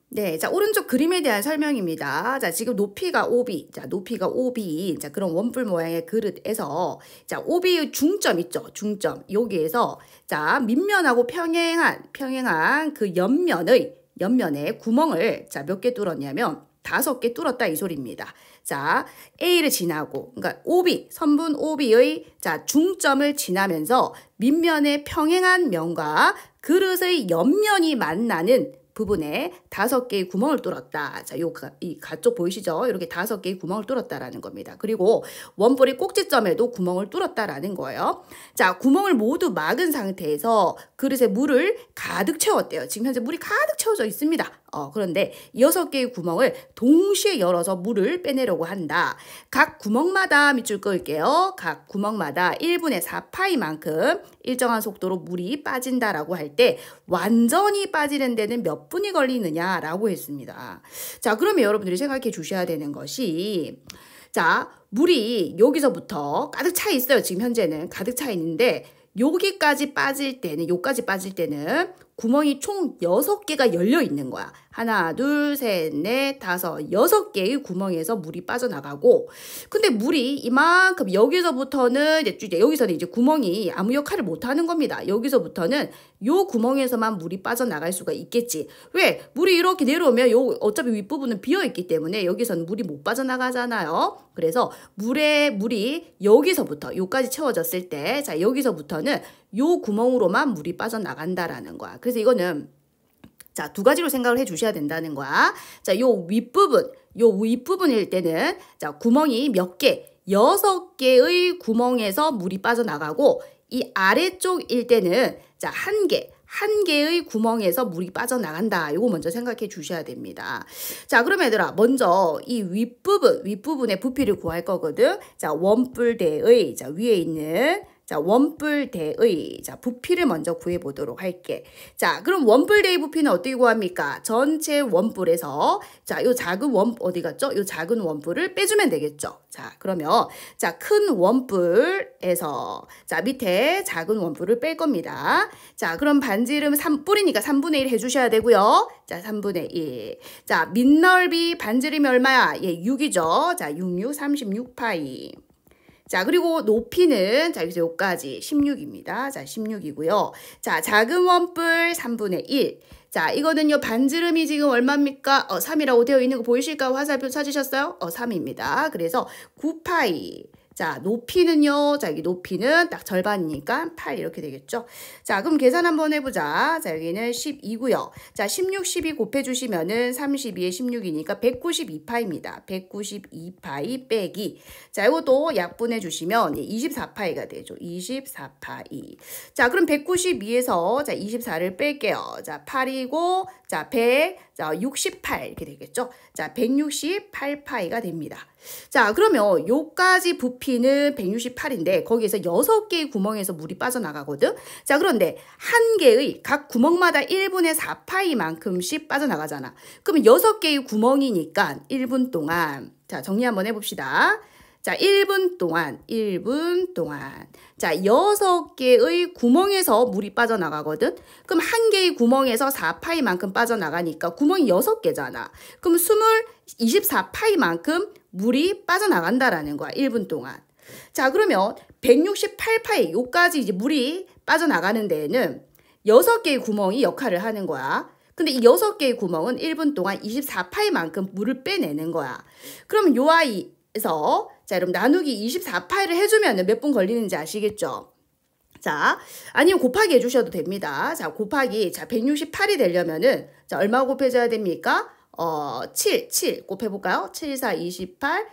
네, 자, 오른쪽 그림에 대한 설명입니다. 자, 지금 높이가 5b, 자, 높이가 5b, 자, 그런 원뿔 모양의 그릇에서, 자, 5b의 중점 있죠? 중점. 여기에서, 자, 밑면하고 평행한 그 옆면에 구멍을, 자, 몇 개 뚫었냐면, 5개 뚫었다 이 소리입니다. 자, A를 지나고, 그러니까 OB, 선분 OB의, 자, 중점을 지나면서 밑면의 평행한 면과 그릇의 옆면이 만나는 부분에 5개의 구멍을 뚫었다. 자, 이 가쪽 보이시죠? 이렇게 5개의 구멍을 뚫었다라는 겁니다. 그리고 원뿔의 꼭지점에도 구멍을 뚫었다라는 거예요. 자, 구멍을 모두 막은 상태에서 그릇에 물을 가득 채웠대요. 지금 현재 물이 가득 채워져 있습니다. 그런데 6개의 구멍을 동시에 열어서 물을 빼내려고 한다. 각 구멍마다 밑줄 그을게요. 각 구멍마다 1분의 4파이만큼 일정한 속도로 물이 빠진다라고 할 때 완전히 빠지는 데는 몇 분이 걸리느냐라고 했습니다. 자, 그러면 여러분들이 생각해 주셔야 되는 것이, 자, 물이 여기서부터 가득 차 있어요. 지금 현재는 가득 차 있는데 여기까지 빠질 때는, 요까지 빠질 때는 구멍이 총 6개가 열려 있는 거야. 하나, 둘, 셋, 넷, 다섯, 6개의 구멍에서 물이 빠져나가고, 근데 물이 이만큼 여기서부터는 여기서는 이제 구멍이 아무 역할을 못 하는 겁니다. 여기서부터는 요 구멍에서만 물이 빠져나갈 수가 있겠지. 왜? 물이 이렇게 내려오면 어차피 윗부분은 비어 있기 때문에 여기서는 물이 못 빠져나가잖아요. 그래서 물이 여기서부터 요까지 채워졌을 때, 자, 여기서부터는 요 구멍으로만 물이 빠져나간다라는 거야. 그래서 이거는, 자, 2가지로 생각을 해 주셔야 된다는 거야. 자, 요 윗부분일 때는, 자, 구멍이 몇 개? 6개의 구멍에서 물이 빠져나가고, 이 아래쪽일 때는, 자, 한 개의 구멍에서 물이 빠져나간다. 요거 먼저 생각해 주셔야 됩니다. 자, 그럼 얘들아, 먼저 이 윗부분의 부피를 구할 거거든. 자, 원뿔대의, 자, 위에 있는, 자, 원뿔대의, 자, 부피를 먼저 구해보도록 할게. 자, 그럼 원뿔대의 부피는 어떻게 구합니까? 전체 원뿔에서, 자, 요 작은 어디 갔죠? 요 작은 원뿔을 빼주면 되겠죠? 자, 그러면, 자, 큰 원뿔에서, 자, 밑에 작은 원뿔을 뺄 겁니다. 자, 그럼 반지름 뿔이니까 3분의 1 해주셔야 되고요. 자, 3분의 1. 자, 밑넓이 반지름이 얼마야? 예, 6이죠. 자, 36파이. 자, 그리고 높이는, 자, 여기서 여기까지 16입니다. 자, 16이고요. 자, 작은 원뿔 3분의 1. 자, 이거는요, 반지름이 지금 얼마입니까? 3이라고 되어 있는 거 보이실까요? 화살표 찾으셨어요? 3입니다. 그래서 9파이. 자, 높이는요, 자, 여기 높이는 딱 절반이니까 8 이렇게 되겠죠? 자, 그럼 계산 한번 해보자. 자, 여기는 12고요. 자, 16, 12 곱해주시면은 32에 16이니까 192파입니다. 192파이 빼기. 자, 이것도 약분해주시면 24파이가 되죠. 24파이. 자, 그럼 192에서, 자, 24를 뺄게요. 자, 8이고, 자, 100, 자, 68 이렇게 되겠죠? 자, 168파이가 됩니다. 자, 그러면 요까지 부피는 168인데 거기에서 6개의 구멍에서 물이 빠져나가거든. 자, 그런데 한 개의 각 구멍마다 1분의 4파이만큼씩 빠져나가잖아. 그러면 6개의 구멍이니까 1분 동안, 자, 정리 한번 해봅시다. 자, 1분 동안. 자, 6개의 구멍에서 물이 빠져나가거든. 그럼 한 개의 구멍에서 4파이만큼 빠져나가니까 구멍이 6개잖아. 그럼 24파이만큼 물이 빠져나간다라는 거야. 1분 동안. 자, 그러면 168파이, 요까지 이제 물이 빠져나가는 데에는 6개의 구멍이 역할을 하는 거야. 근데 이 6개의 구멍은 1분 동안 24파이만큼 물을 빼내는 거야. 그럼 요 아이에서, 자, 여러분 나누기 24파이를 해주면 몇 분 걸리는지 아시겠죠? 자, 아니면 곱하기 해주셔도 됩니다. 자, 곱하기, 자, 168이 되려면은, 자, 얼마 곱해줘야 됩니까? 7 곱해볼까요? 7, 4, 28,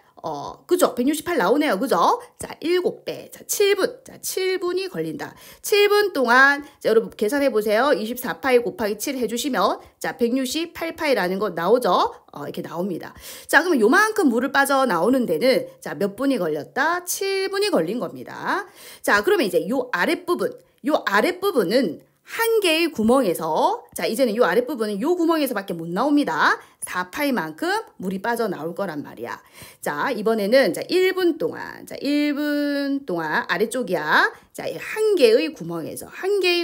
그죠? 168 나오네요. 그죠? 자, 7배. 자, 7분. 자, 7분이 걸린다. 7분 동안, 자, 여러분 계산해보세요. 24파이 곱하기 7 해주시면, 자, 168파이라는 거 나오죠? 이렇게 나옵니다. 자, 그러면 요만큼 물을 빠져나오는 데는, 자, 몇 분이 걸렸다? 7분이 걸린 겁니다. 자, 그러면 이제 요 아랫부분은 한 개의 구멍에서, 자, 이제는 요 아랫부분은 요 구멍에서밖에 못 나옵니다. 4파이만큼 물이 빠져나올 거란 말이야. 자, 이번에는, 자, 1분 동안, 자, 1분 동안 아래쪽이야. 자, 한 개의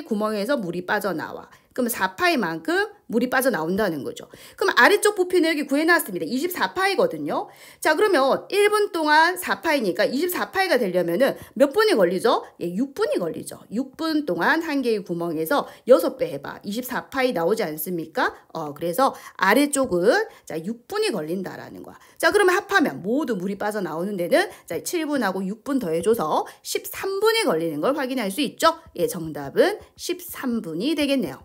구멍에서 물이 빠져나와. 그럼 4파이만큼 물이 빠져나온다는 거죠. 그럼 아래쪽 부피는 여기 구해놨습니다. 24파이거든요. 자, 그러면 1분 동안 4파이니까 24파이가 되려면은 몇 분이 걸리죠? 예, 6분이 걸리죠. 6분 동안 한 개의 구멍에서 6배 해봐. 24파이 나오지 않습니까? 그래서 아래쪽은 자, 6분이 걸린다라는 거야. 자, 그러면 합하면 모두 물이 빠져나오는 데는 자, 7분하고 6분 더해줘서 13분이 걸리는 걸 확인할 수 있죠. 예, 정답은 13분이 되겠네요.